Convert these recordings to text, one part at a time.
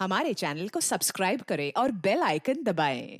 हमारे चैनल को सब्सक्राइब करें और बेल आइकन दबाएं।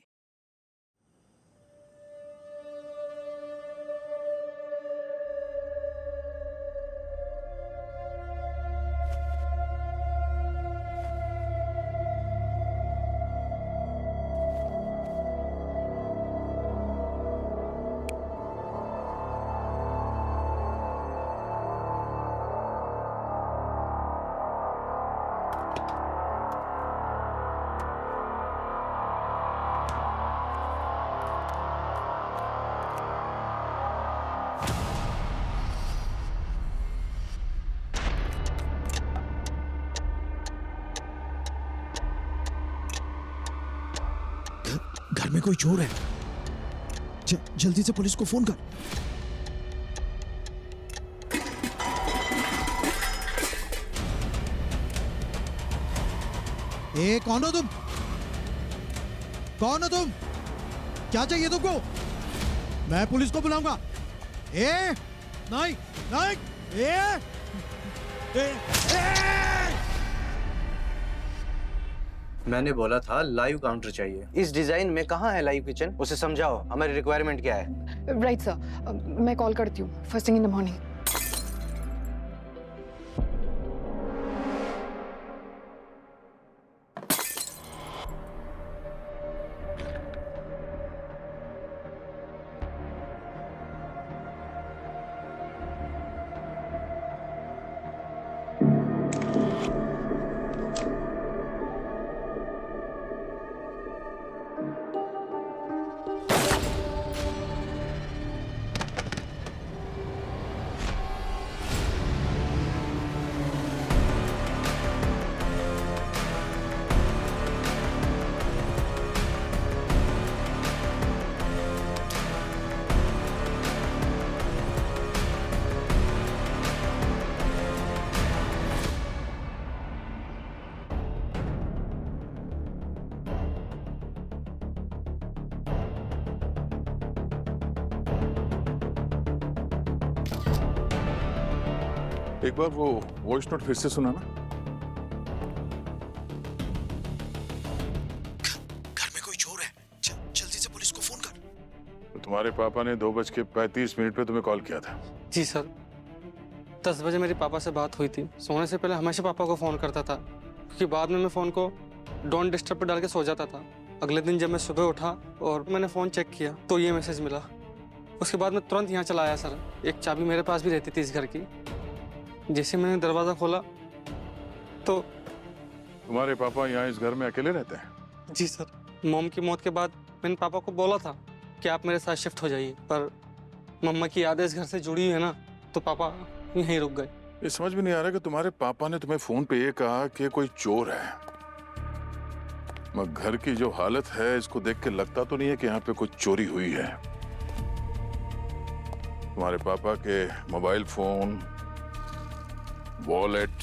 घर में कोई चोर है। जल्दी से पुलिस को फोन कर। कौन हो तुम? कौन हो तुम? क्या चाहिए तुमको? मैं पुलिस को बुलाऊंगा। नहीं नहीं मैंने बोला था लाइव काउंटर चाहिए। इस डिजाइन में कहाँ है लाइव किचन? उसे समझाओ हमारी रिक्वायरमेंट क्या है। राइट सर, मैं कॉल करती हूँ first thing in the morning. एक बार वो वॉइस नोट फिर से सुनाना। घर में कोई चोर है। जल्दी से पुलिस को फोन कर। तो तुम्हारे पापा ने 2:35 पे तुम्हें कॉल किया था। जी सर, 10 बजे मेरे पापा से बात हुई थी। सोने से पहले हमेशा पापा को फ़ोन करता था, क्योंकि बाद में मैं फ़ोन को डोंट डिस्टर्ब पर डाल के सो जाता था। अगले दिन जब मैं सुबह उठा और मैंने फ़ोन चेक किया तो ये मैसेज मिला। उसके बाद मैं तुरंत यहाँ चला आया सर। एक चाबी मेरे पास भी रहती थी इस घर की। जैसे मैंने दरवाज़ा खोला तो तुम्हारे पापा यहाँ इस घर में अकेले रहते हैं? जी सर, मॉम की मौत के बाद मैंने पापा को बोला था कि आप मेरे साथ शिफ्ट हो जाइए, पर मम्मा की यादें इस घर से जुड़ी हुई है ना, तो पापा यहीं रुक गए। ये समझ में नहीं आ रहा कि तुम्हारे पापा ने तुम्हें फोन पे ये कहा कि कोई चोर है। मगर घर की जो हालत है इसको देख के लगता तो नहीं है कि यहाँ पे कुछ चोरी हुई है। तुम्हारे पापा के मोबाइल फोन, वॉलेट,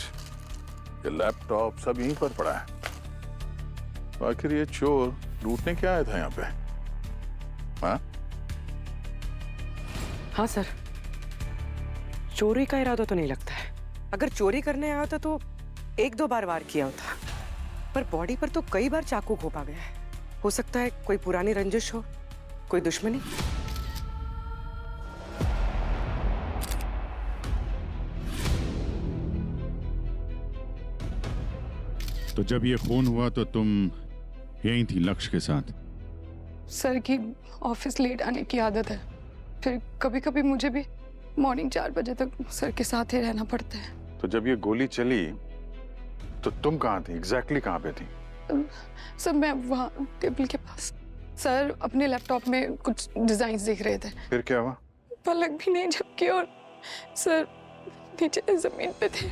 ये लैपटॉप सब यहीं पर पड़ा है। आखिर ये चोर लूटने क्या आया था यहाँ पे? हाँ? हाँ सर, चोरी का इरादा तो नहीं लगता है। अगर चोरी करने आया होता तो 1-2 बार वार किया होता, पर बॉडी पर तो कई बार चाकू घोंपा गया है। हो सकता है कोई पुरानी रंजिश हो, कोई दुश्मनी। तो जब ये खून हुआ तो तुम यहीं थी लक्ष्य के साथ? सर की ऑफिस लेट आने की आदत है, फिर कभी कभी मुझे भी मॉर्निंग 4 बजे तक सर के साथ ही रहना पड़ता है। तो जब ये गोली चली तो तुम कहाँ थी? एग्जैक्टली कहाँ पे थी? सर मैं वहाँ टेबल के पास, सर अपने लैपटॉप में कुछ डिजाइन देख रहे थे। फिर क्या हुआ? पलक भी नहीं झपकी और सर नीचे जमीन पे थे।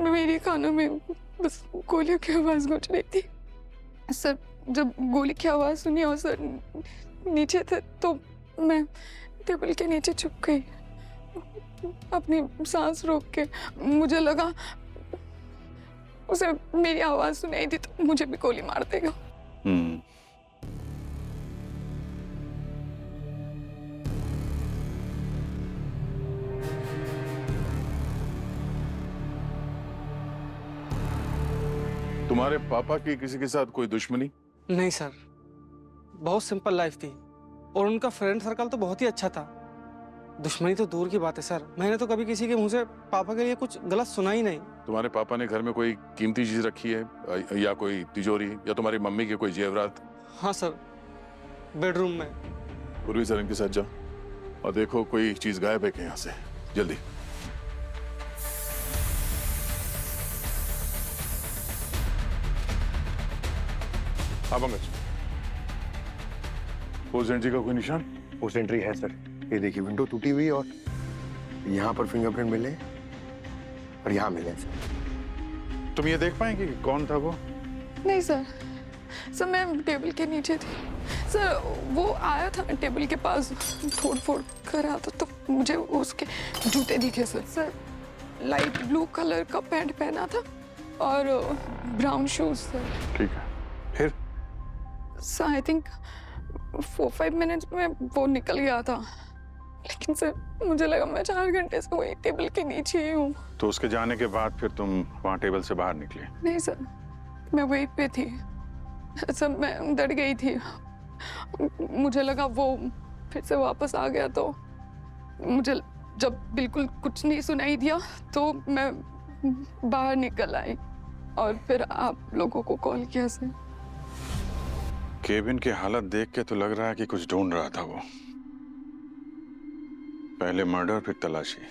मेरे कानों में बस गोलियों की आवाज गूंज रही थी। सर जब गोली की आवाज सुनी और सर नीचे थे तो मैं टेबल के नीचे छुप गई, अपनी सांस रोक के। मुझे लगा उसे मेरी आवाज सुनाई दी तो मुझे भी गोली मार देगा। तुम्हारे पापा की किसी के साथ कोई दुश्मनी? नहीं सर, बहुत सिंपल लाइफ थी और उनका फ्रेंड सर्कल तो बहुत ही अच्छा था। दुश्मनी तो दूर की बात है सर, मैंने तो कभी किसी के मुंह से पापा के लिए कुछ गलत सुना ही नहीं। तुम्हारे पापा ने घर में कोई कीमती चीज रखी है या कोई तिजोरी या तुम्हारी मम्मी के कोई जेवरात? हाँ सर, बेडरूम में। पूर्वी सर इनके साथ जाओ और देखो कोई चीज गायब है क्या यहाँ से, जल्दी। हाँ पंकज, उस एंट्री का कोई निशान? उस एंट्री है सर, ये देखिए विंडो टूटी हुई और यहाँ पर फिंगरप्रिंट मिले और यहाँ मिले सर। तुम ये देख पाएंगे कि कौन था वो? नहीं सर, सर मैं टेबल के नीचे थी सर, वो आया था टेबल के पास, तोड़ फोड़ कर रहा था तो मुझे उसके जूते दिखे sir. Sir light blue colour का पैंट पहना था और ब्राउन शूज सर। ठीक है, फिर? सर आई थिंक 4-5 मिनट्स में वो निकल गया था, लेकिन सर मुझे लगा मैं 4 घंटे से वही टेबल के नीचे ही हूँ। तो उसके जाने के बाद फिर तुम वहां टेबल से बाहर निकले? नहीं सर, मैं वहीं पे थी सर, मैं डर गई थी, मुझे लगा वो फिर से वापस आ गया तो मुझे जब बिल्कुल कुछ नहीं सुनाई दिया तो मैं बाहर निकल आई और फिर आप लोगों को कॉल किया सर। केबिन की हालत देख के तो लग रहा है कि कुछ ढूंढ रहा था वो। पहले मर्डर फिर तलाशी।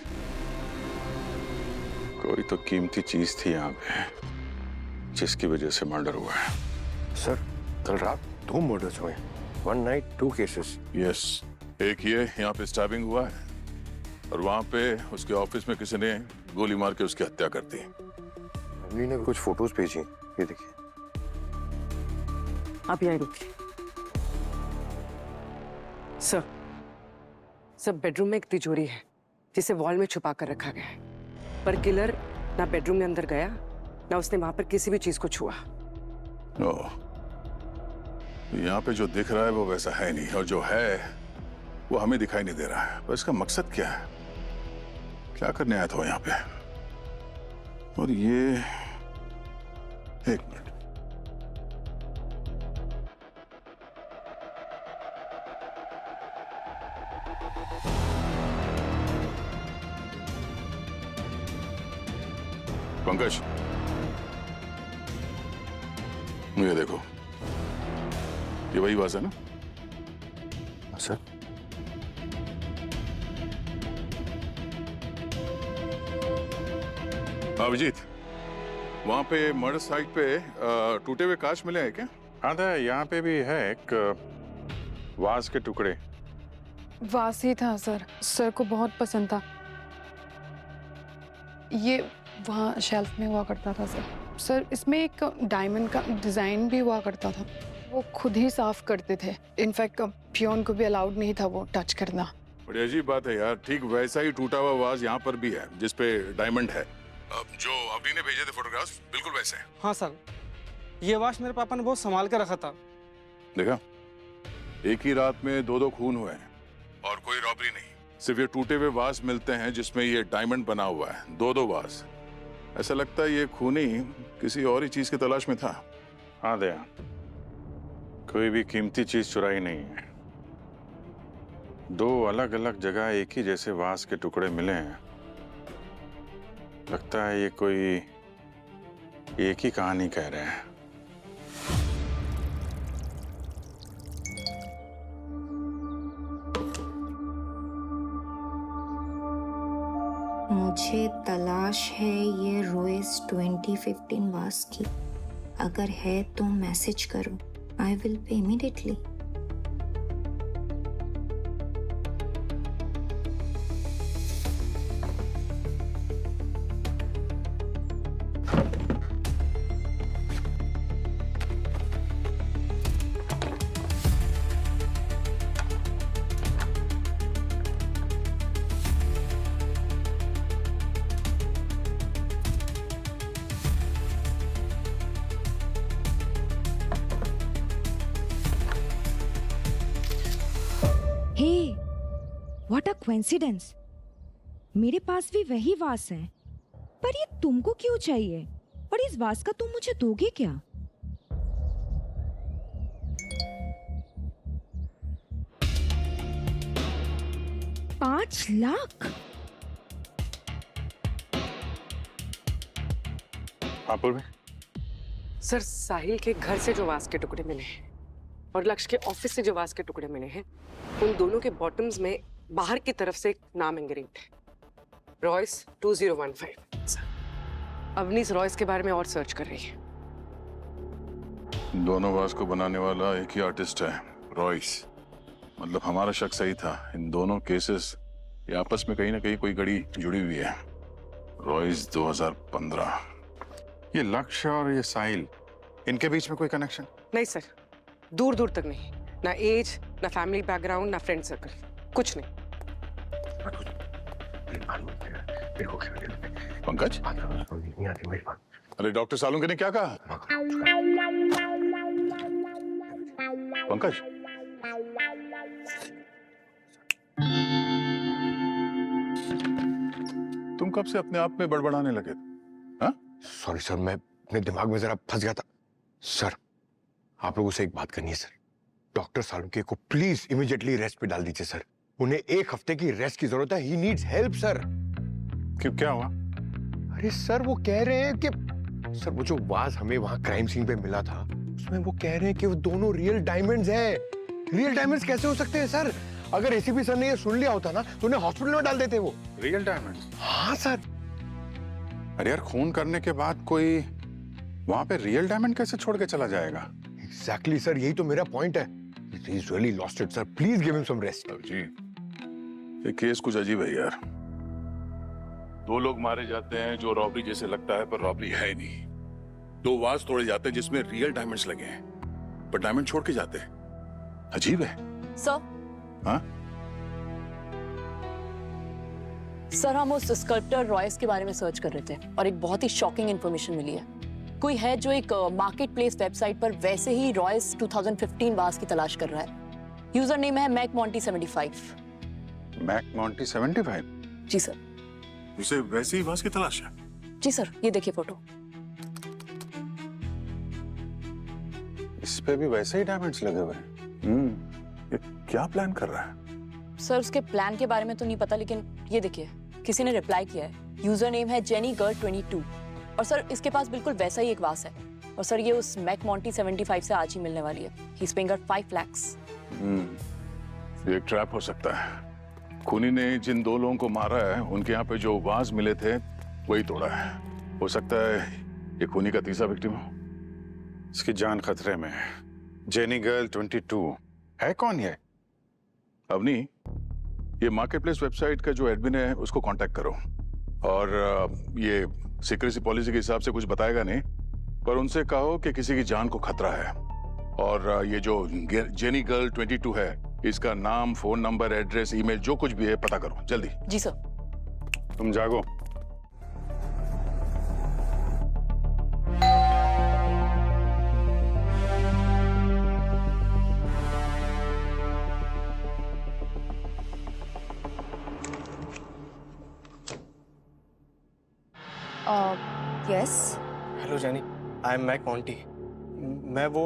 कोई तो कीमती चीज थी यहाँ पे जिसकी वजह से मर्डर हुआ है। सर कल रात 2 मर्डर्स हुए, 1 नाइट 2 केसेस। यस, एक ये यहाँ पे स्टैबिंग हुआ है और वहां पे उसके ऑफिस में किसी ने गोली मार के उसकी हत्या कर दी। अगली ने कुछ फोटोज भेजी, ये देखिए। आप यहाँ रुकिए। सर बेडरूम में एक तिजोरी है जिसे वॉल में छुपा कर रखा गया है, पर किलर ना बेडरूम में अंदर गया ना उसने वहां पर किसी भी चीज को छुआ। ओह, यहाँ पे जो दिख रहा है वो वैसा है नहीं और जो है वो हमें दिखाई नहीं दे रहा है। पर इसका मकसद क्या है? क्या करने आया था यहाँ पे? और ये एक मिनट, पंकज ये देखो, ये वही वाज है ना? सर अभिजीत, वहां पे मर्डर साइट पे टूटे हुए कांच मिले हैं क्या? हाँ था, यहाँ पे भी है एक वाज के टुकड़े। वास ही था सर, सर को बहुत पसंद था। ये वहाँ शेल्फ में हुआ करता था सर। सर इसमें एक डायमंड का डिजाइन भी हुआ करता था, वो खुद ही साफ करते थे। इनफैक्ट पियोन को भी अलाउड नहीं था वो टच करना। बड़ी अजीब बात है यार, ठीक वैसा ही टूटा हुआ वाज यहाँ पर भी है जिसपे डायमंड है। अब जो अभी ने भेजे थे फोटोग्राफ्स बिल्कुल वैसे हैं। हाँ सर, ये वाच मेरे पापा ने बहुत संभाल के रखा था। देखा, एक ही रात में 2 खून हुए हैं और कोई रॉबरी नहीं। सिर्फ ये टूटे हुए वाज मिलते हैं जिसमें ये डायमंड बना हुआ है, 2 वाज। ऐसा लगता है ये खूनी किसी और ही चीज की तलाश में था। हाँ दया, कोई भी कीमती चीज चुराई नहीं है। 2 अलग अलग जगह एक ही जैसे वाज के टुकड़े मिले हैं। लगता है ये कोई एक ही कहानी कह रहे हैं। मुझे तलाश है ये रोएस 2015 वास की। अगर है तो मैसेज करो, I will pay immediately. Hey, what a coincidence. मेरे पास भी वही वास है, पर ये तुमको क्यों चाहिए? और इस वास का तुम मुझे दोगे क्या? ₹5 लाख? सर, साहिल के घर से जो वास के टुकड़े मिले हैं और लक्ष्य के ऑफिस से जो वास के टुकड़े मिले हैं, उन दोनों के बॉटम्स में बाहर की तरफ से एक नाम एंग्रेव्ड है, रॉयस 2015। सर, अवनीश रॉयस के बारे में और सर्च कर रही है। दोनों वास को बनाने वाला एक ही आर्टिस्ट है, रॉयस। मतलब हमारा शक सही था। इन दोनों केसेस ये आपस में कहीं ना कहीं कोई कड़ी जुड़ी हुई है। रॉयस 2015। ये लक्ष्य और ये साहिल, इनके बीच में कोई कनेक्शन? नहीं सर, दूर दूर तक नहीं। ना एज, ना फैमिली बैकग्राउंड, ना फ्रेंड सर्कल, कुछ नहीं। पंकज, अरे डॉक्टर सालुंके ने क्या कहा? पंकज, तुम कब से अपने आप में बड़बड़ाने लगे? हाँ? सॉरी सर, मैं अपने दिमाग में जरा फंस गया था। सर, आप लोगों से एक बात करनी है सर। डॉक्टर सालुंके को प्लीज इमीडिएटली रेस्ट पे डाल दीजिए सर। उन्हें 1 हफ्ते की रेस्ट की जरूरत है। He needs help sir. क्यों, क्या हुआ? अरे सर, वो कह रहे हैं कि सर वो जो वाज हमें वहां क्राइम सीन पे मिला था, उसमें वो कह रहे हैं कि वो दोनों रियल डायमंड्स हैं। रियल डायमंड्स कैसे हो सकते हैं सर? अगर एसीपी सर ने ये सुन लिया होता ना तो उन्हें हॉस्पिटल में डाल देते वो। Real diamonds? हाँ सर। अरे यार, खून करने के बाद कोई वहां पे रियल डायमंड कैसे छोड़ के चला जाएगा? एग्जैक्टली सर, यही तो मेरा पॉइंट है। He is really lost it sir. Please give him some rest. जी, ये केस कुछ अजीब है यार। 2 लोग मारे जाते हैं जो रॉबरी जैसे लगता है, पर रॉबरी है ही नहीं। 2 वाज तोड़े जाते हैं जिसमें रियल डायमंड्स लगे हैं, पर डायमंड छोड़ के जाते हैं। अजीब है। सर, हाँ? सर, हम उस स्कल्प्टर रॉयस के बारे में सर्च कर रहे थे और एक बहुत ही शॉकिंग इंफॉर्मेशन मिली है। कोई है जो एक मार्केट प्लेस वेबसाइट पर वैसे ही रॉयस 2015 वास की तलाश कर रहा है। यूजर नेम है मैकमोंटी75। मैकमोंटी 75? जी सर। उसे वैसे ही वास की तलाश है? जी सर, ये देखिए फोटो। इस पे भी वैसे ही डायमंड्स लगे हुए हैं। ये क्या प्लान कर रहा है? सर, उसके प्लान के बारे में तो नहीं पता, लेकिन ये देखिए, किसी ने रिप्लाई किया है। यूजर नेम है जेनी गर्ल 22 और सर इसके पास बिल्कुल वैसा ही एक वास है। और सर ये उस मैकमोंटी 75 से आज ही मिलने वाली है। He is paying 5 lakhs। ये एक ट्रैप हो सकता है। खूनी ने जिन 2 लोगों को मारा है, उनके यहाँ पे जो वाज मिले थे वही तोड़ा है। हो सकता है ये खूनी का तीसरा विक्टिम हो। इसकी जान खतरे में है। जेनी गर्ल 22 है कौन ये? अवनी, ये मार्केट प्लेस वेबसाइट का जो एडमिन है उसको कांटेक्ट करो। और ये सीक्रेसी पॉलिसी के हिसाब से कुछ बताएगा नहीं, पर उनसे कहो कि किसी की जान को खतरा है। और ये जो जेनी गर्ल 22 है, इसका नाम, फोन नंबर, एड्रेस, ईमेल, जो कुछ भी है पता करो जल्दी। जी सर। तुम जागो। Yes. Hello Jenny, I am McMonty. मैं वो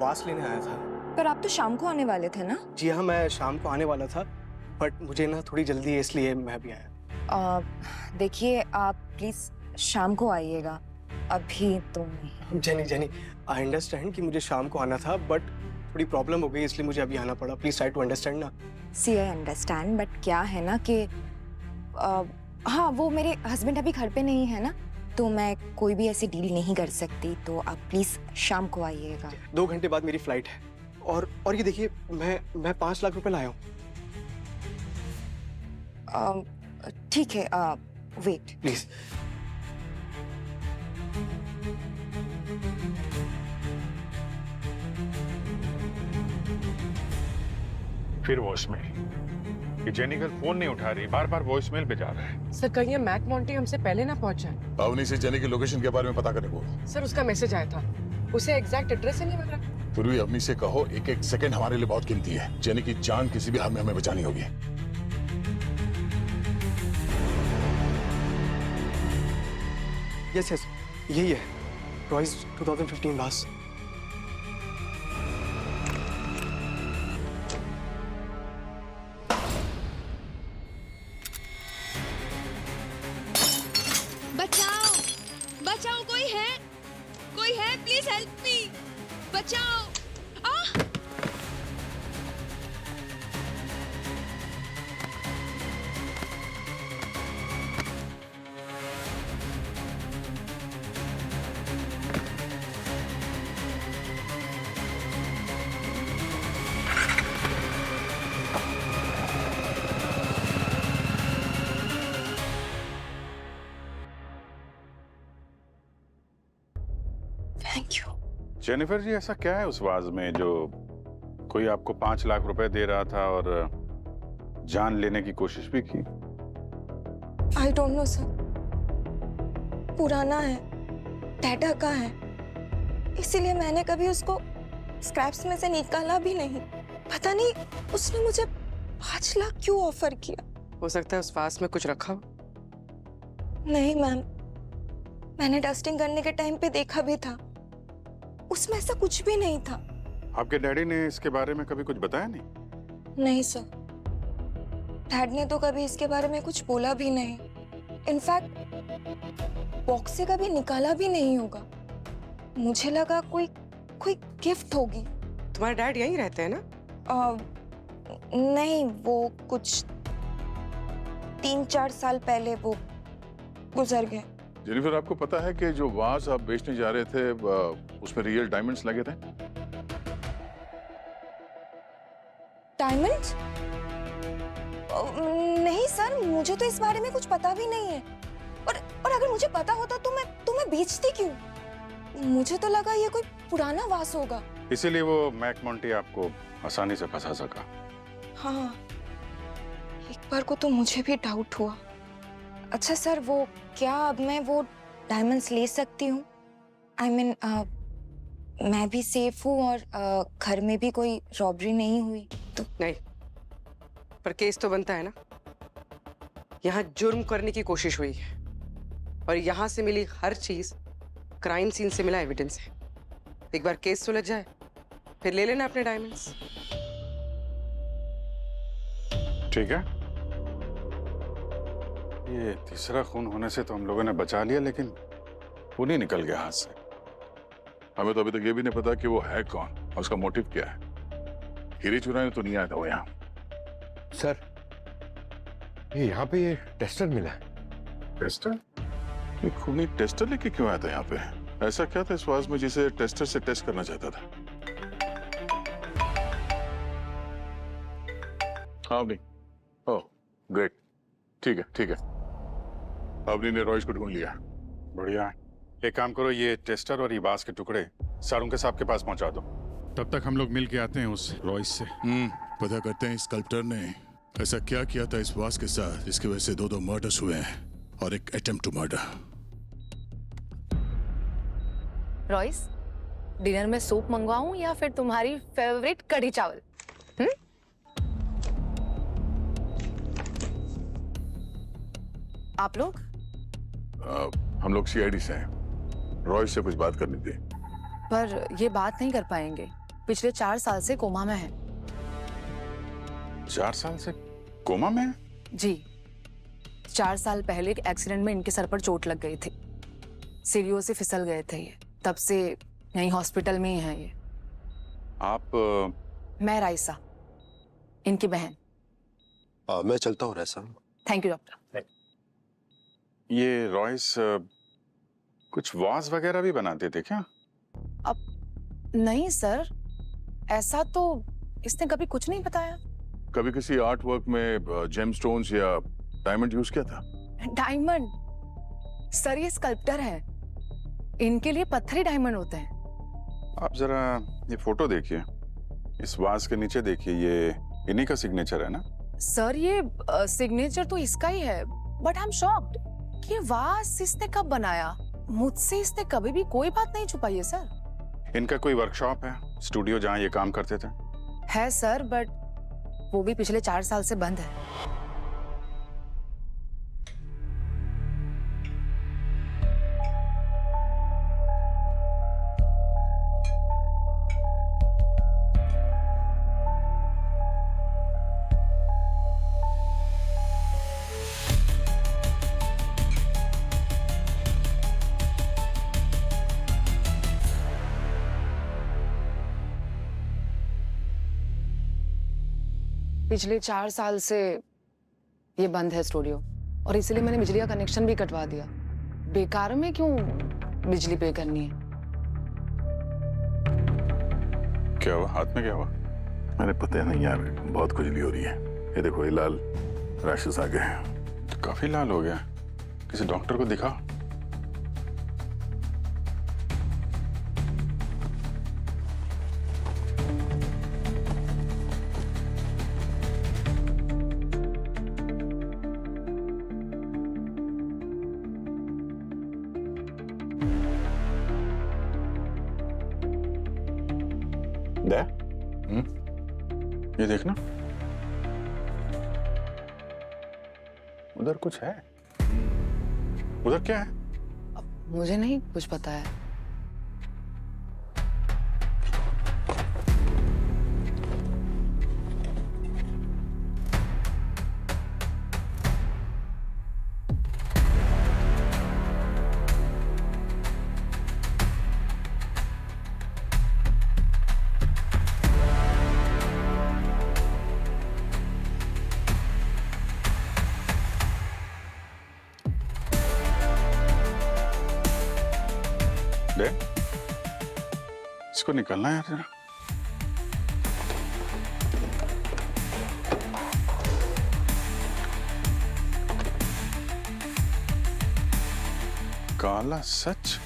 वास लेने आया था। पर आप तो शाम को आने वाले थे ना? जी हाँ, मैं शाम को आने वाला था, बट मुझे ना थोड़ी जल्दी है, इसलिए मैं भी आया। देखिए, आप प्लीज शाम को आइएगा, अभी तो नहीं। जेनी, आई अंडरस्टैंड कि मुझे शाम को आना था, बट थोड़ी प्रॉब्लम हो गई, इसलिए मुझे अभी आना पड़ा। प्लीज ट्राई टू अंडरस्टैंड ना। सी आई अंडरस्टैंड, बट क्या है ना कि हाँ, वो मेरे हस्बैंड अभी घर पे नहीं है ना, तो मैं कोई भी ऐसी डील नहीं कर सकती। तो आप प्लीज शाम को आइएगा। 2 घंटे बाद मेरी फ्लाइट है। और ये देखिए, मैं 5 लाख रुपए लाया हूँ। ठीक है, वेट प्लीज। फिर वॉइसमेल। ये जेनी गर्ल फोन नहीं उठा रही, बार बार वॉइसमेल पे जा रहा है। सर, कहीं ये मैकमोंटी हमसे पहले ना पहुंच जाए। अवनी से जेनी की लोकेशन के बारे में पता करने को। सर, उसका मैसेज आया था, उसे एग्जैक्ट एड्रेस ही नहीं मिल रहा। फिर भी अवनी से कहो, एक सेकंड हमारे लिए बहुत कीमती है। जेनी की जान किसी भी हाल में हमें बचानी होगी। यस, यही है। रॉयस 2015 वास। बचाओ बचाओ, कोई है? कोई है? प्लीज हेल्प मी, बचाओ। Thank you. जेनिफर जी, ऐसा क्या है उस वाज में जो कोई आपको 5 लाख रुपए दे रहा था और जान लेने की कोशिश भी की? आई डोंट नो सर, पुराना है, टाटा का है, इसीलिए मैंने कभी उसको स्क्रैप्स में से निकाला भी नहीं। पता नहीं उसने मुझे 5 लाख क्यों ऑफर किया। हो सकता है उस वास में कुछ रखा हो। नहीं मैम, मैंने डस्टिंग करने के टाइम पे देखा भी था, उसमें ऐसा कुछ भी नहीं था। आपके डैडी ने इसके बारे में कभी कुछ बताया नहीं? नहीं सर, डैड ने तो कभी इसके बारे में कुछ बोला भी नहीं। इनफैक्ट बॉक्स से कभी निकाला भी नहीं होगा। मुझे लगा कोई गिफ्ट होगी। तुम्हारे डैड यहीं रहते हैं ना? नहीं, वो कुछ 3-4 साल पहले वो गुजर गए। जेनिफर, आपको पता है कि जो वाज आप बेचने जा रहे थे उसमें रियल डायमंड्स लगे थे? डायमंड्स? नहीं सर, मुझे तो इस बारे में कुछ पता भी नहीं है। और अगर मुझे पता होता तो मैं बेचती क्यों? मुझे तो लगा ये कोई पुराना वास होगा। इसीलिए वो मैक मोंटी आपको आसानी से फंसा सका। हाँ, एक बार को तो मुझे भी डाउट हुआ। अच्छा सर, वो क्या अब मैं वो डायमंड्स ले सकती हूँ? आई मीन मैं भी सेफ हूँ और घर में भी कोई रॉबरी नहीं हुई तो? नहीं, पर केस तो बनता है ना। यहाँ जुर्म करने की कोशिश हुई है और यहाँ से मिली हर चीज क्राइम सीन से मिला एविडेंस है। एक बार केस सुलझ जाए फिर ले लेना अपने डायमंड्स। ठीक है, ये तीसरा खून होने से तो हम लोगों ने बचा लिया, लेकिन खून ही निकल गया हाथ से। हमें तो अभी तक ये भी नहीं पता कि वो है कौन और उसका मोटिव क्या है। हीरे चुराने तो नहीं आया था वो यहाँ। सर, ये यहाँ पे ये टेस्टर मिला है। टेस्टर? ये खूनी टेस्टर लेके क्यों आया था यहाँ पे? ऐसा क्या था इस वाज में जिसे टेस्टर से टेस्ट करना चाहता था? हाँ नहीं, ओह ग्रेट, ठीक है ठीक है। अवनी ने रॉयस को ढूंढ लिया। बढ़िया है। एक काम करो, ये टेस्टर और ये बांस के टुकड़े सारुंके साहब के पास पहुंचा दो। तब तक हम लोग मिल के आते हैं उस रॉयस से। पता करते हैं स्कल्प्टर ने ऐसा क्या किया था इस वास के साथ जिसकी वजह से 2 मर्डर्स हुए हैं और एक attempt to murder. Royce, dinner में सूप मंगवाऊं या फिर तुम्हारी फेवरेट कढ़ी चावल? आप लोग? हम लोग सीआईडी से हैं। रॉयस से कुछ बात करनी थी। पर ये बात नहीं कर पाएंगे, पिछले 4 साल से कोमा में है। 4 साल से कोमा में है? जी, 4 साल पहले एक एक्सीडेंट में इनके सर पर चोट लग गई थी, सीढ़ियों से फिसल गए थे ये। तब से यहीं हॉस्पिटल में ही है ये। आप? मैं राइसा, इनकी बहन। मैं चलता हूँ राइसा। Thank you doctor. ये रॉयस कुछ वाज वगैरह भी बनाते थे क्या? अब नहीं सर, ऐसा तो इसने कभी कुछ नहीं बताया। कभी किसी आर्ट वर्क में जेमस्टोन्स या डायमंड यूज किया था? डायमंड? सर ये स्कल्प्टर है, इनके लिए पत्थरी डायमंड होते हैं। आप जरा ये फोटो देखिए, इस वाज के नीचे देखिए, ये इन्हीं का सिग्नेचर है ना? सर ये सिग्नेचर तो इसका ही है, बट आई एम शॉक्ड कि वाज इसने कब बनाया। मुझसे इसने कभी भी कोई बात नहीं छुपाई है सर। इनका कोई वर्कशॉप है, स्टूडियो जहाँ ये काम करते थे? है सर, बट वो भी पिछले 4 साल से बंद है। पिछले 4 साल से ये बंद है स्टूडियो, और इसलिए मैंने बिजली का कनेक्शन भी कटवा दिया। बेकार में क्यों बिजली पे करनी है? क्या हुआ? हाथ में क्या हुआ? मैंने पता नहीं यार, बहुत खुजली हो रही है। ये देखो, ये लाल रैशेस आ गए हैं। तो काफी लाल हो गया, किसी डॉक्टर को दिखा। ये देखना, उधर कुछ है। उधर क्या है? मुझे नहीं कुछ पता है। दे, इसको निकलना है यार जरा। काला सच?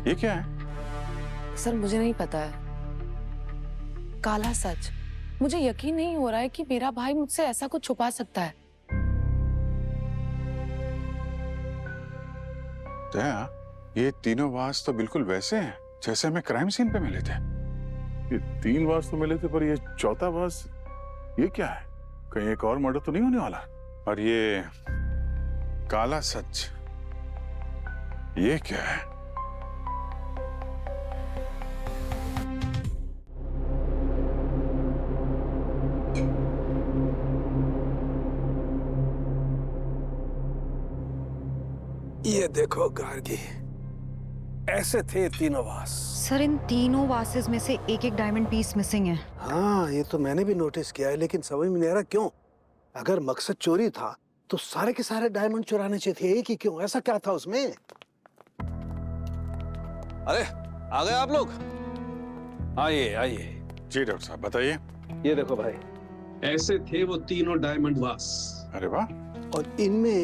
ये क्या है? सर मुझे नहीं पता है। काला सच? मुझे यकीन नहीं हो रहा है कि मेरा भाई मुझसे ऐसा कुछ छुपा सकता है। दया, ये तीनों वास तो बिल्कुल वैसे हैं जैसे हमें क्राइम सीन पे मिले थे। ये 3 वास तो मिले थे, पर ये चौथा वास ये क्या है? कहीं एक और मर्डर तो नहीं होने वाला? और ये काला सच, ये क्या है? ये देखो गार्गी, ऐसे थे तीनों वास। सर इन तीनों वासेस में से एक एक डायमंड पीस मिसिंग है। हाँ, ये तो मैंने भी नोटिस किया है, लेकिन समझ में नहीं आ रहा क्यों। अगर मकसद चोरी था तो सारे के सारे डायमंड चुराने चाहिए थे, एक ही क्यों? ऐसा क्या था उसमें? अरे आ गए आप लोग? आइए आइए। जी डॉक्टर साहब बताइए। ये देखो भाई, ऐसे थे वो तीनों डायमंड वास। अरे वाह। और इनमें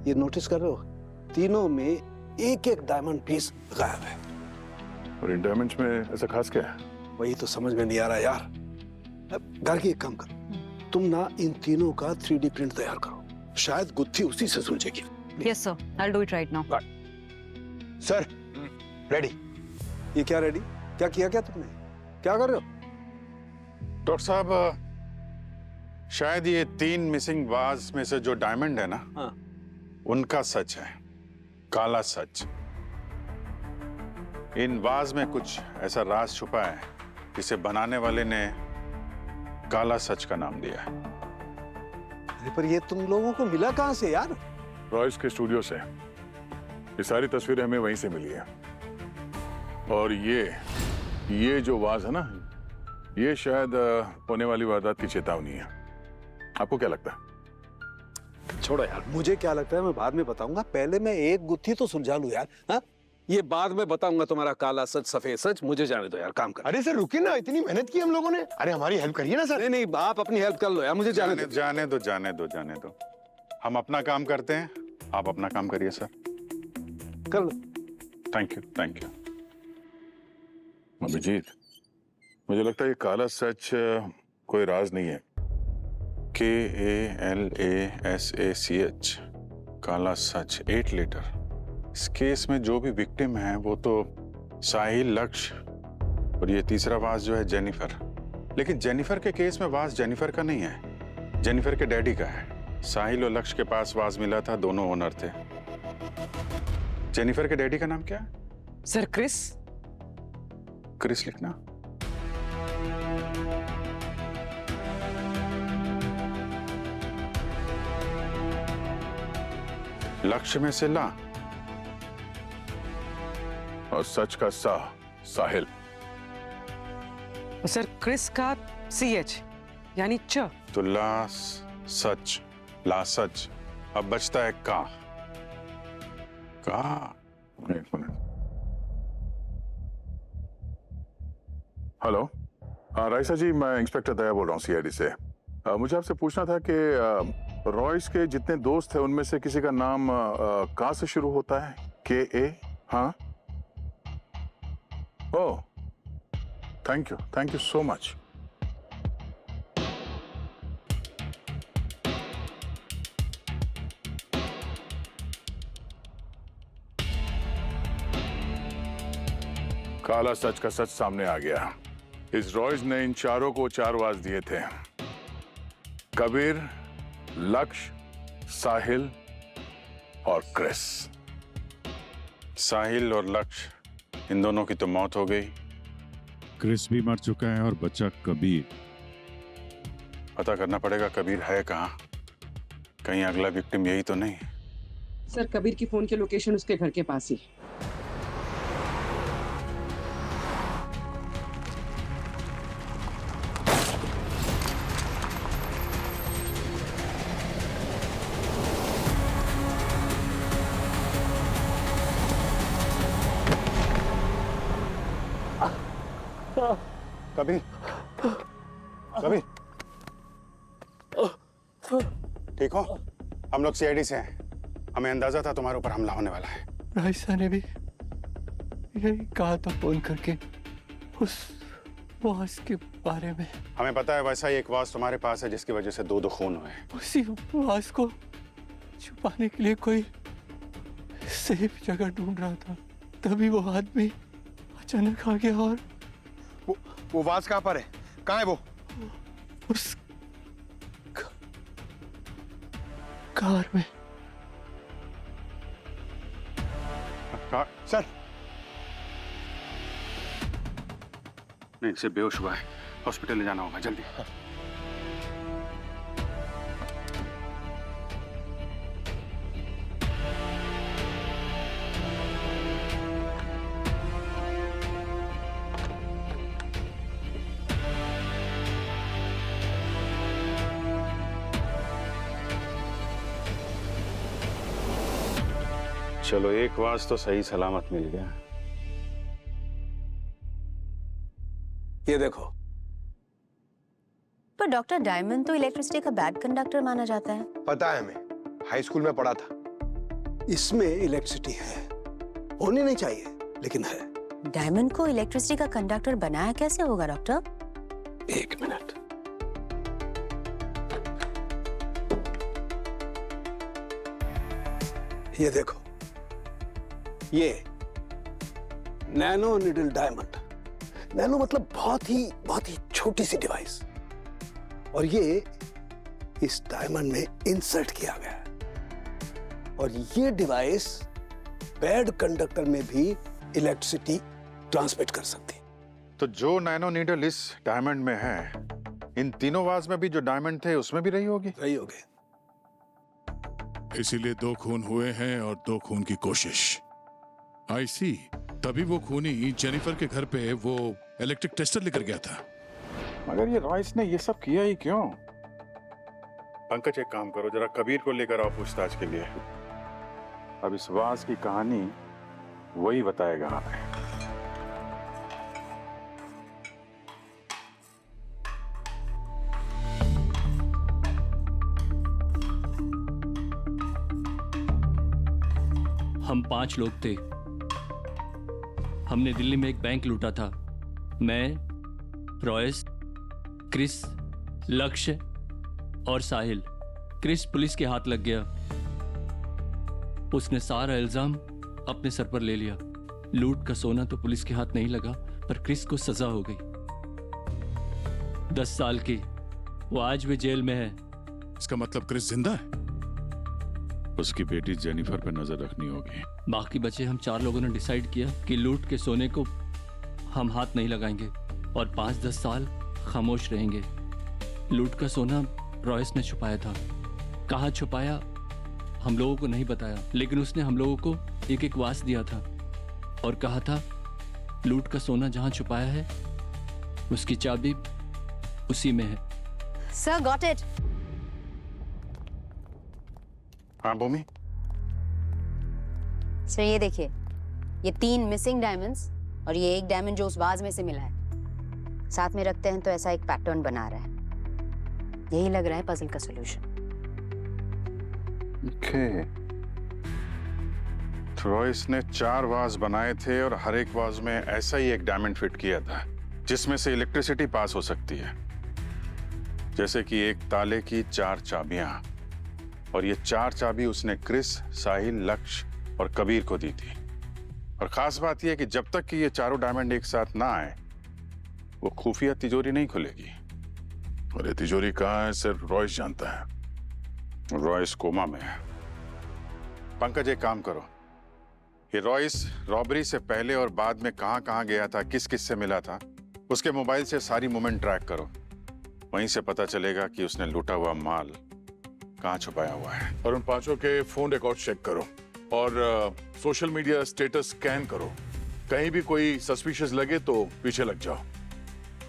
ये नोटिस कर रहे हो, तीनों में एक एक डायमंड पीस गायब है। और इन डायमंड्स में ऐसा खास क्या है? वही तो समझ में नहीं आ रहा यार। गार्गी एक काम करो, तुम ना इन तीनों का 3D प्रिंट तैयार करो, शायद गुत्थी उसी से सुलझेगी। Yes sir, I will do it right now. Sir ready. ये क्या रेडी? क्या किया क्या तुमने? क्या कर रहे हो? डॉक्टर साहब, शायद ये 3 मिसिंग वाज में से जो डायमंड है ना, हाँ, उनका सच है, काला सच। इन वाज में कुछ ऐसा राज छुपा है जिसे बनाने वाले ने काला सच का नाम दिया है। अरे पर ये तुम लोगों को मिला कहां से यार? रॉयस के स्टूडियो से। ये सारी तस्वीरें हमें वहीं से मिली है। और ये जो वाज है ना, ये शायद होने वाली वारदात की चेतावनी है। आपको क्या लगता है? छोड़ो यार, मुझे क्या लगता है मैं बाद में बताऊंगा, पहले मैं एक गुत्थी तो सुलझा लूं यार। हाँ, ये बाद में बताऊंगा तुम्हारा काला सच सफेद सच। मुझे जाने दो यार, काम कर। अरे सर रुकिए ना, इतनी मेहनत की हम लोगों ने। अरे हमारी हेल्प करिए ना सर। नहीं नहीं, आप अपनी हेल्प कर लो यार, मुझे जाने दो। जाने दो। हम अपना काम करते हैं, आप अपना काम करिए सर। कर लो। Thank you. अभिजीत, मुझे लगता है ये काला सच कोई राज नहीं है। KALASACH, काला सच, 8 लीटर। इस केस में जो भी विक्टिम है वो तो साहिल, लक्ष्य, और ये तीसरा वास जो है जेनिफर। लेकिन जेनिफर के केस में वास जेनिफर का नहीं है, जेनिफर के डैडी का है। साहिल और लक्ष्य के पास वास मिला था, दोनों ओनर थे। जेनिफर के डैडी का नाम क्या है? Sir Chris. क्रिस लिखना। लक्ष्य में से ला और सच का सा, साहिल। सर क्रिस का CH यानी च। तो सच ला सच, अब बचता है का। एक मिनट। हेलो, राइसा जी, मैं इंस्पेक्टर दया बोल रहा हूँ CID से। मुझे आपसे पूछना था कि रॉयस के जितने दोस्त हैं उनमें से किसी का नाम का से शुरू होता है? KA? हाँ। ओह, थैंक यू सो मच। काला सच का सच सामने आ गया। इस रॉयस ने इन चारों को 4 वास दिए थे। कबीर, लक्ष्य, साहिल और क्रिस। साहिल और लक्ष्य, इन दोनों की तो मौत हो गई। क्रिस भी मर चुका है और बच्चा कबीर। पता करना पड़ेगा कबीर है कहाँ। कहीं अगला विक्टिम यही तो नहीं। सर कबीर की फोन की लोकेशन उसके घर के पास ही। कबीर, कबीर, ठीक हो? हम लोग CID से हैं। हमें अंदाजा था तुम्हारे ऊपर हमला होने वाला है। राइसा ने भी यही कहा था फोन करके उस वास के बारे में। हमें पता है वैसा ही एक वास तुम्हारे पास है जिसकी वजह से 2 खून हुए। उसी वास को छुपाने के लिए कोई सेफ जगह ढूंढ रहा था, तभी वो आदमी अचानक आ गया। और वो वास कहाँ पर है? कहाँ है वो? उस कार में। सर, नहीं, सिर्फ बेहोश हुआ है। हॉस्पिटल ले जाना होगा जल्दी। चलो, एक वास तो सही सलामत मिल गया। ये देखो। पर डॉक्टर, डायमंड तो इलेक्ट्रिसिटी का बैड कंडक्टर माना जाता है। पता है, हमें हाई स्कूल में पढ़ा था। इसमें इलेक्ट्रिसिटी है, होनी नहीं चाहिए लेकिन है। डायमंड को इलेक्ट्रिसिटी का कंडक्टर बनाया कैसे होगा डॉक्टर? 1 मिनट। ये देखो, ये नैनो नीडल डायमंड। नैनो मतलब बहुत ही छोटी सी डिवाइस, और ये इस डायमंड में इंसर्ट किया गया है। और ये डिवाइस बैड कंडक्टर में भी इलेक्ट्रिसिटी ट्रांसमिट कर सकती है। तो जो नैनो नीडल इस डायमंड में है, इन तीनों वास में भी जो डायमंड थे उसमें भी रही होगी। इसीलिए 2 खून हुए हैं और 2 खून की कोशिश। I see। तभी वो खूनी जेनिफर के घर पे वो इलेक्ट्रिक टेस्टर लेकर गया था। मगर ये रॉयस ने ये सब किया ही क्यों? पंकज, एक काम करो, जरा कबीर को लेकर आओ पूछताछ के लिए। अब इस वास की कहानी वही बताएगा हमें। हम 5 लोग थे। हमने दिल्ली में एक बैंक लूटा था। मैं, रॉयस, क्रिस, लक्ष्य और साहिल। क्रिस पुलिस के हाथ लग गया। उसने सारा इल्जाम अपने सर पर ले लिया। लूट का सोना तो पुलिस के हाथ नहीं लगा, पर क्रिस को सजा हो गई 10 साल की। वो आज भी जेल में है। इसका मतलब क्रिस जिंदा है? उसकी बेटी जेनिफर पे नजर रखनी होगी। बाकी बचे हम 4 लोगों ने डिसाइड किया कि लूट के सोने को हम हाथ नहीं लगाएंगे और 5-10 साल खामोश रहेंगे। लूट का सोना रॉयस ने छुपाया था। कहाँ छुपाया हम लोगों को नहीं बताया, लेकिन उसने हम लोगों को एक वास दिया था और कहा था लूट का सोना जहाँ छुपाया है उसकी चाबी उसी में है। Sir got it. हाँ भूमि, सर ये देखिए, ये 3 मिसिंग डायमंड्स और ये एक डायमंड जो उस वाज में से मिला है, साथ में रखते हैं तो ऐसा एक पैटर्न बना रहा है। यही लग रहा है पजल का सॉल्यूशन। ओके, तो रॉयस ने 4 वाज बनाए थे और हर एक वाज में ऐसा ही एक डायमंड फिट किया था जिसमें से इलेक्ट्रिसिटी पास हो सकती है, जैसे कि एक ताले की 4 चाबियां। और ये 4 चाबी उसने क्रिस, साहिल, लक्ष्य और कबीर को दी थी। और खास बात यह है कि जब तक कि ये चारों डायमंड एक साथ ना आए, वो खुफिया तिजोरी नहीं खुलेगी। और ये तिजोरी कहाँ है सिर्फ रॉयस जानता है। रॉयस कोमा में है। पंकज एक काम करो, ये रॉयस रॉबरी से पहले और बाद में कहां कहां गया था, किस किस से मिला था, उसके मोबाइल से सारी मूवमेंट ट्रैक करो। वहीं से पता चलेगा कि उसने लूटा हुआ माल कहां छुपाया हुआ है। और उन 5 के फोन रिकॉर्ड चेक करो और सोशल मीडिया स्टेटस स्कैन करो। कहीं भी कोई सस्पिशियस लगे तो पीछे लग जाओ।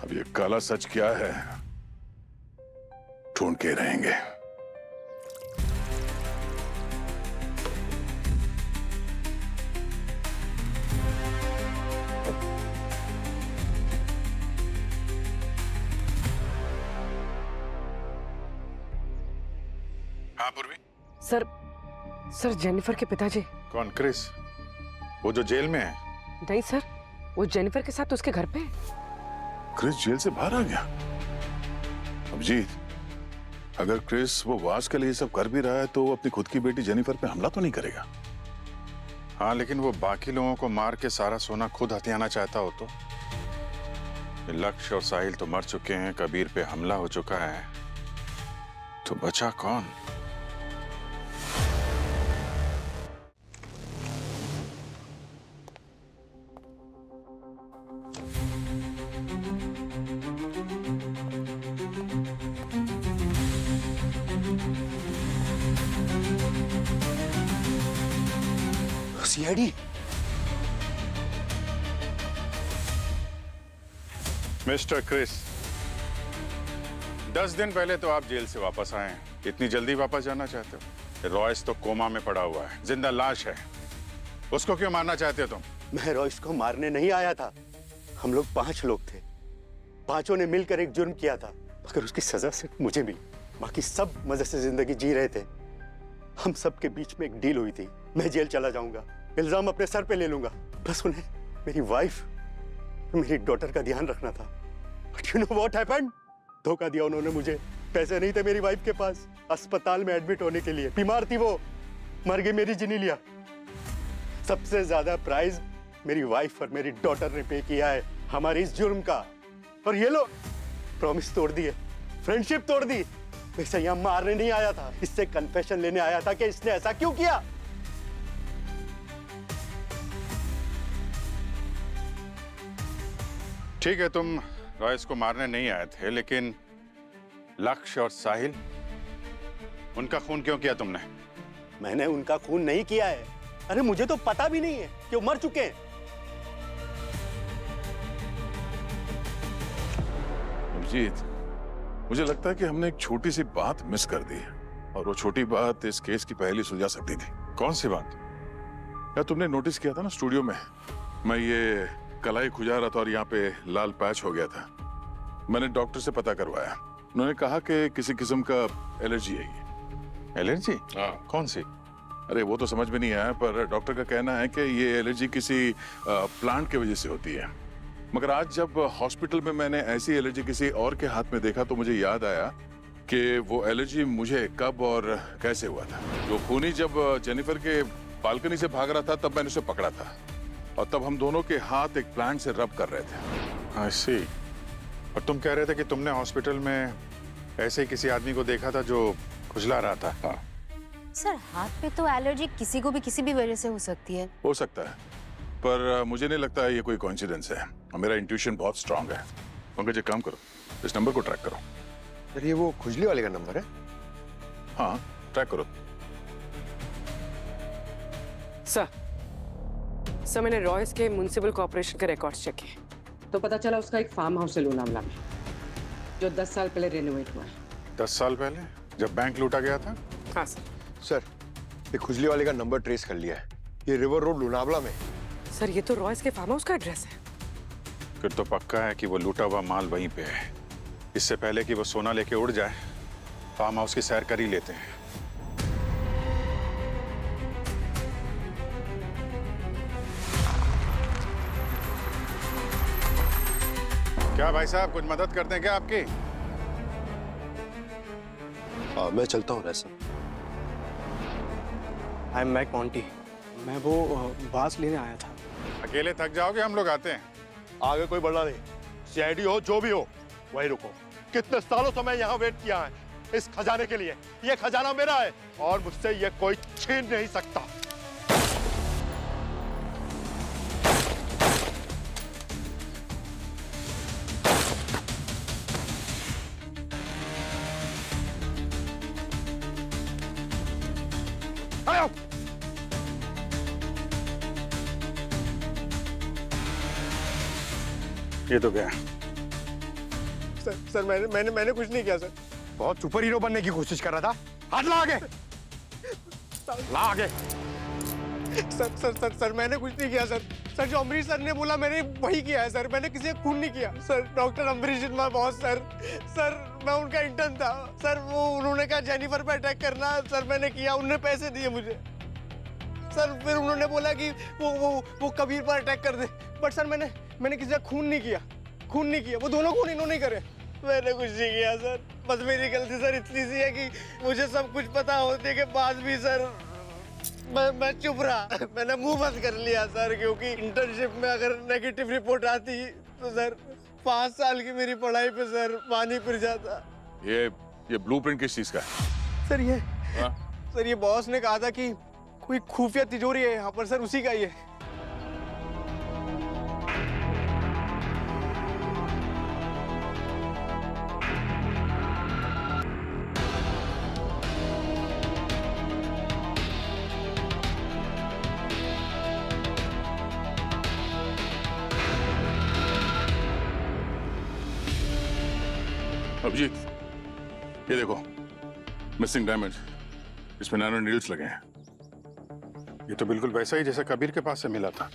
अब ये काला सच क्या है ढूंढ के रहेंगे। हाँ पूर्वी। सर जेनिफर के पिताजी। कौन? क्रिस? वो जो जेल में है? नहीं सर, वो जेनिफर के साथ उसके घर पे। क्रिस जेल से बाहर आ गया? अभिजीत, अगर क्रिस वो वास के लिए सब कर भी रहा है तो वो अपनी खुद की बेटी जेनिफर पे हमला तो नहीं करेगा। हाँ, लेकिन वो बाकी लोगों को मार के सारा सोना खुद हथियाना चाहता हो तो? लक्ष्य और साहिल तो मर चुके हैं, कबीर पे हमला हो चुका है, तो बचा कौन? सीआईडी। मिस्टर क्रिस, 10 दिन पहले तो आप जेल से वापस आए हैं। इतनी जल्दी वापस जाना चाहते हो? रॉयस तो कोमा में पड़ा हुआ है, जिंदा लाश है। उसको क्यों मारना चाहते हो तुम? मैं रॉयस को मारने नहीं आया था। हम लोग 5 लोग थे, 5 ने मिलकर एक जुर्म किया था, मगर उसकी सजा सिर्फ मुझे मिली। बाकी सब मजे से जिंदगी जी रहे थे। हम सब के बीच में एक डील हुई थी, मैं जेल चला जाऊंगा, इल्जाम अपने सर पे ले लूंगा, बस उन्हें मेरी वाइफ, मेरी डॉटर का ध्यान रखना था। But you know what happened? धोखा दिया उन्होंने मुझे। पैसे नहीं थे मेरी वाइफ के पास अस्पताल में एडमिट होने के लिए। बीमार थी वो, मर गई, मेरी जिनी लिया। सबसे ज्यादा प्राइस मेरी वाइफ और मेरी डॉटर ने पे किया है हमारे इस जुर्म का। और ये लोग प्रॉमिस तोड़ दिए, फ्रेंडशिप तोड़ दी। वैसे यहाँ मारने नहीं आया था, इससे कन्फेशन लेने आया था कि इसने ऐसा क्यों किया। ठीक है, तुम रॉयस को मारने नहीं आए थे, लेकिन लक्ष्य और साहिल, उनका खून क्यों किया तुमने? मैंने उनका खून नहीं किया है। अरे मुझे तो पता भी नहीं है कि वो मर चुके हैं। अभिजीत, मुझे लगता है कि हमने एक छोटी सी बात मिस कर दी है, और वो छोटी बात इस केस की पहली सुलझा सकती थी। कौन सी बात? यार, तुमने नोटिस किया था ना स्टूडियो में, मैं ये कलाई खुजा रहा था और यहाँ पे लाल पैच हो गया था। मैंने डॉक्टर से पता करवाया, उन्होंने कहा कि किसी किस्म का एलर्जी है ये। एलर्जी? हाँ। कौन सी? अरे वो तो समझ में नहीं आया, पर डॉक्टर का कहना है कि ये एलर्जी किसी प्लांट की वजह से होती है। मगर आज जब हॉस्पिटल में मैंने ऐसी एलर्जी किसी और के हाथ में देखा तो मुझे याद आया कि वो एलर्जी मुझे कब और कैसे हुआ था। जो खूनी जब जेनिफर के बालकनी से भाग रहा था तब मैंने उसे पकड़ा था, और तब हम दोनों के हाथ एक प्लांट से रब कर रहे थे। I see। और तुम कह रहे थे कि तुमने हॉस्पिटल में ऐसे ही किसी आदमी को देखा था जो खुजला रहा था। हाँ। सर, हाथ पे तो एलर्जी किसी को भी किसी भी वजह से हो सकती है। हो सकता है, पर मुझे नहीं लगता है ये कोई कोइंसिडेंस है। मेरा इंट्यूशन बहुत स्ट्रांग है। पंकज, एक काम करो, इस नंबर को ट्रैक करो। सर, ये वो खुजली वाले का नंबर है? हाँ, ट्रैक करो। सर, मैंने रॉयस के म्युनिसिपल कॉर्पोरेशन के रिकॉर्ड्स चेक किए। तो पता चला उसका एक फार्म हाउस है लोनावला में, जो 10 साल पहले रेनोवेट हुआ है। 10 साल पहले जब बैंक लूटा गया था? हाँ सर। सर, ये खुजली वाले का नंबर ट्रेस कर लिया है। ये रिवर रोड लोनावला में। सर, ये तो रॉयस के फार्म हाउस का एड्रेस है। फिर तो पक्का है कि वो लूटा हुआ माल वहीं पे है। इससे पहले कि वो सोना लेके उड़ जाए, फार्म हाउस की सैर कर ही लेते हैं। क्या भाई साहब, कुछ मदद करते हैं क्या आपकी? हाँ, मैं चलता हूँ Raisa. I am Mac. मैं वो बास लेने आया था। अकेले थक जाओगे, हम लोग आते हैं। आगे कोई बढ़ना नहीं, सीआईडी हो जो भी हो वही रुको। कितने सालों से मैं यहाँ वेट किया है इस खजाने के लिए। ये खजाना मेरा है और मुझसे ये कोई छीन नहीं सकता। ये तो क्या? सर मैंने कुछ नहीं किया सर। बहुत सुपर हीरो बनने की कोशिश कर रहा था। हाथ ला आगे, ला आगे। सर मैंने कुछ नहीं किया सर। सर, जो अमरीश सर ने बोला मैंने वही किया है सर। मैंने किसी का खून नहीं किया sir. Doctor Amrish is my boss sir. Sir, मैं उनका इंटर्न था सर। वो उन्होंने कहा जेनिफर पे अटैक करना सर, मैंने किया। उन्होंने पैसे दिए मुझे सर। फिर उन्होंने बोला कि वो कबीर पर अटैक कर दे। बट सर, मैंने किसी का खून नहीं किया। वो दोनों खून इन्होंने करे। मैंने कुछ नहीं किया सर। बस मेरी गलती सर इतनी सी है कि मुझे सब कुछ पता होने के बाद भी सर मैं चुप रहा। मैंने मुंह बंद कर लिया सर, क्योंकि इंटर्नशिप में अगर नेगेटिव रिपोर्ट आती तो सर 5 साल की मेरी पढ़ाई पे सर पानी फिर जाता। ये ब्लूप्रिंट किस चीज का है? सर ये बॉस ने कहा था कि कोई खुफिया तिजोरी है यहाँ पर सर, उसी का ही है। अभिजीत, ये देखो, मिसिंग डायमंड। इसमें नैनो नीडल्स लगे हैं। ये तो बिल्कुल वैसा ही जैसा कबीर के पास से मिला था।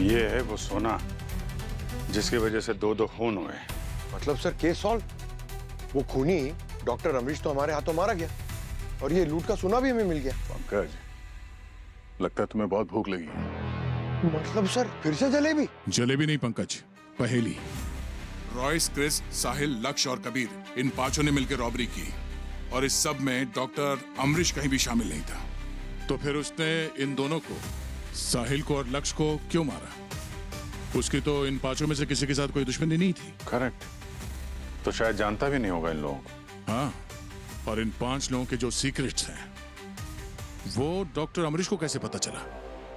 ये है वो सोना जिसकी वजह से 2 खून हुए। मतलब सर केस सॉल्व। वो खूनी डॉक्टर अमरीश तो हमारे हाथों मारा गया और ये लूट का सोना भी हमें मिल गया। पंकज, लगता है तुम्हें बहुत भूख लगी है। मतलब सर फिर से जलेबी? जलेबी नहीं पंकज, पहेली। रॉयस, क्रिस, साहिल, लक्ष्य और कबीर, इन 5 ने मिलकर रॉबरी की और इस सब में डॉक्टर अमरीश कहीं भी शामिल नहीं था। तो फिर उसने इन दोनों को, साहिल को और लक्ष्य को क्यों मारा? उसकी तो इन 5 में से किसी के साथ कोई दुश्मनी नहीं थी। करेक्ट। तो शायद जानता भी नहीं होगा इन लोगों को। हाँ, और इन 5 लोगों के जो सीक्रेट्स हैं वो डॉक्टर अमरीश को कैसे पता चला?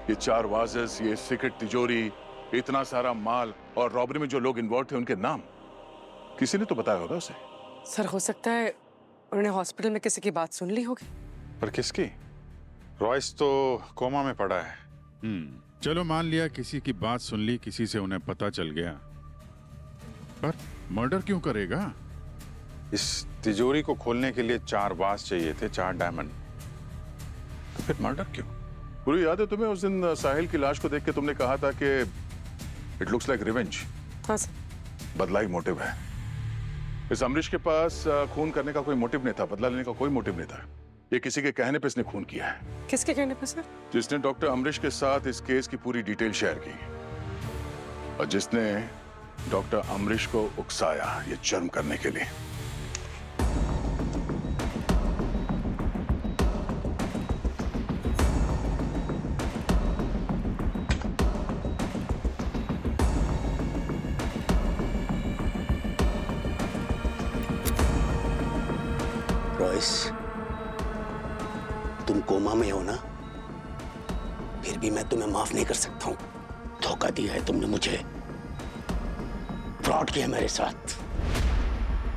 ये 4 वाजेस, ये सीक्रेट तिजोरी, इतना सारा माल और रॉबरी में जो लोग इन्वॉल्व थे उनके नाम किसी ने तो बताया होगा उसे। सर, हो सकता है उन्होंने हॉस्पिटल में किसी की बात सुन ली होगी। पर किसकी? रॉयस तो कोमा में पड़ा है। चलो मान लिया किसी की बात सुन ली, किसी से उन्हें पता चल गया। पर मर्डर क्यों करेगा? इस तिजोरी को खोलने के लिए 4 वास चाहिए थे, 4 डायमंड। तो फिर मर्डर क्यों? पूरी याद है तुम्हें उस दिन साहिल की लाश को देख के तुमने कहा था कि इट लुक्स लाइक रिवेंज। हाँ सर। बदला ही मोटिव है। इस अमरीश के पास खून करने का कोई मोटिव नहीं था, बदला लेने का कोई मोटिव नहीं था। ये किसी के कहने पे इसने खून किया है। किसके कहने पे सर? जिसने डॉक्टर अमरीश के साथ इस केस की पूरी डिटेल शेयर की और जिसने डॉक्टर अमरीश को उकसाया ये जुर्म करने के लिए। रॉयस, तुम कोमा में हो ना? फिर भी मैं तुम्हें माफ नहीं कर सकता हूं। धोखा दिया है तुमने मुझे, फ्रॉड किया मेरे साथ।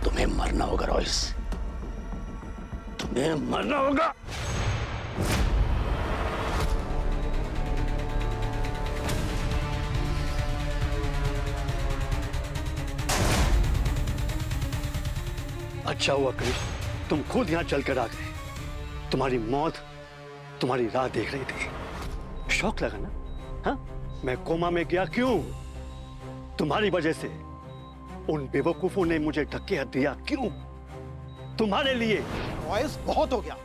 तुम्हें मरना होगा रॉयस, तुम्हें मरना होगा। अच्छा हुआ क्रिश, तुम खुद यहां चलकर आ गए। तुम्हारी मौत तुम्हारी राह देख रही थी। शौक लगा ना? हाँ, मैं कोमा में गया क्यों? तुम्हारी वजह से। उन बेवकूफों ने मुझे धक्के दिया क्यों? तुम्हारे लिए। रॉयस, बहुत हो गया।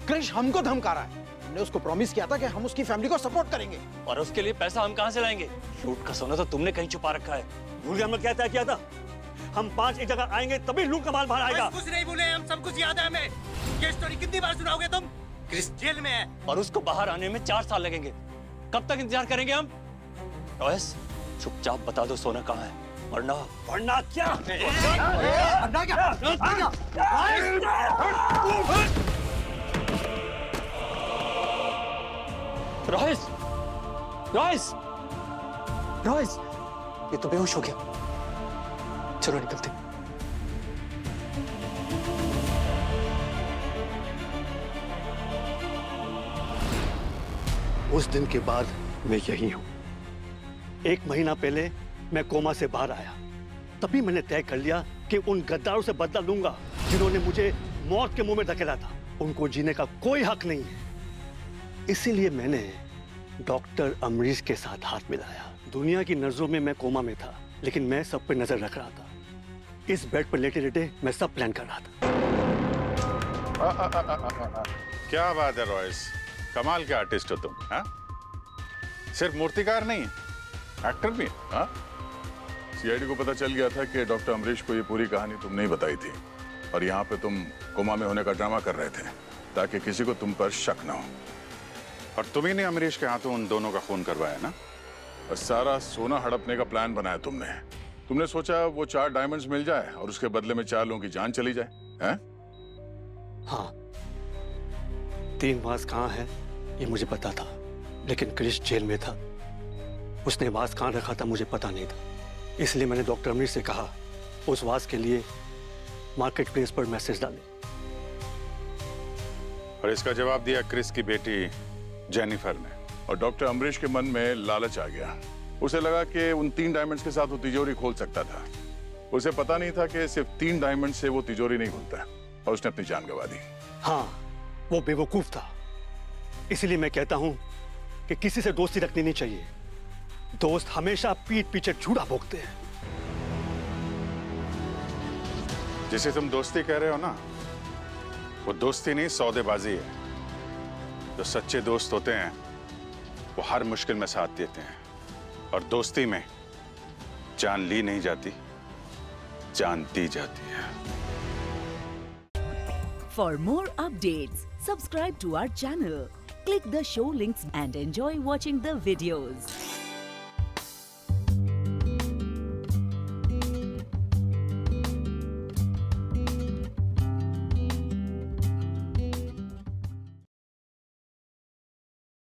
क्रिश हमको धमका रहा है। हमने उसको प्रॉमिस किया था कि हम उसकी फैमिली को सपोर्ट करेंगे। और उसके लिए पैसा हम कहां से लाएंगे? लूट का सोना तो तुमने कहीं छुपा रखा है। भूल गए हमने क्या तय किया था? हम 5 एक जगह आएंगे तभी लूट का माल बाहर आएगा। कुछ नहीं भूले, हम सब कुछ याद है हमें। ये स्टोरी कितनी बार सुनाओगे तुम? क्रिस जेल में है और उसको बाहर आने में 4 साल लगेंगे। कब तक इंतजार करेंगे हम? रॉयस, चुपचाप बता दो सोना कहाँ है, वरना क्या? रॉयस, रॉयस, रॉयस, ये तो बेहोश हो गया। चलो निकलते। उस दिन के बाद मैं यही हूं। 1 महीना पहले मैं कोमा से बाहर आया, तभी मैंने तय कर लिया कि उन गद्दारों से बदला लूंगा जिन्होंने मुझे मौत के मुंह में धकेला था। उनको जीने का कोई हक नहीं है। इसीलिए मैंने डॉक्टर अमरीश के साथ हाथ मिलाया। दुनिया की नजरों में मैं कोमा में था, लेकिन मैं सब पे नजर रख रहा था। इस बेड पर लेटे लेटे मैं सब प्लान कर रहा था। क्या बात है रॉयस, कमाल के आर्टिस्ट हो तुम। हाँ, सिर्फ मूर्तिकार नहीं है, एक्टर भी है। हाँ, सीआईडी को पता चल गया था कि डॉक्टर अमरीश को ये पूरी कहानी तुमने ही बताई थी और यहाँ पे तुम कोमा में होने का ड्रामा कर रहे थे ताकि किसी को तुम पर शक ना हो। और तुम ही ने अमरीश के हाथों उन दोनों का खून करवाया ना? और सारा सोना हड़पने का प्लान बनाया तुमने सोचा वो 4 डायमंड्स मिल जाए और उसके बदले में 4 लोगों की जान चली जाए। हैं? हाँ, 3 वास कहाँ है ये मुझे पता था, लेकिन क्रिश जेल में था। उसने वास कहाँ रखा था मुझे पता नहीं था। इसलिए मैंने डॉक्टर अमरीश से कहा उस वास के लिए मार्केट प्लेस पर मैसेज डाले। और इसका जवाब दिया क्रिस की बेटी जेनिफर ने। और डॉक्टर अमरीश के मन में लालच आ गया। उसे लगा कि उन 3 डायमंड्स के साथ वो तिजोरी खोल सकता था। उसे पता नहीं था कि सिर्फ 3 डायमंड से वो तिजोरी नहीं खुलता और उसने अपनी जान गंवा दी। हाँ, वो बेवकूफ था। इसलिए मैं कहता हूं कि किसी से दोस्ती रखनी नहीं चाहिए। दोस्त हमेशा पीठ पीछे झूठा भोंकते हैं। जिसे तुम दोस्ती कह रहे हो ना, वो दोस्ती नहीं सौदेबाजी है। जो सच्चे दोस्त होते हैं वो हर मुश्किल में साथ देते हैं और दोस्ती में जान ली नहीं जाती, जान दी जाती है। For more updates, subscribe to our channel, click the show links and enjoy watching the videos.